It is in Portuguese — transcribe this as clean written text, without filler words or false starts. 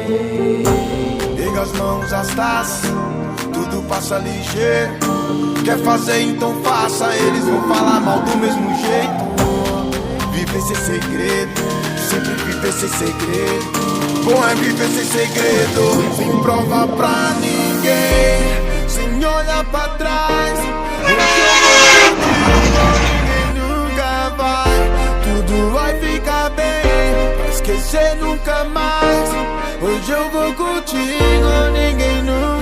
Pega as mãos, as taças, tudo passa ligeiro. Quer fazer, então faça, eles vão falar mal do mesmo jeito. Viver sem segredo, sempre viver sem segredo. Bom é viver sem segredo, sem prova pra ninguém, sem olhar pra trás. Ninguém nunca vai, tudo vai ficar bem, pra esquecer nunca mais. Hoje eu vou contigo, ninguém nunca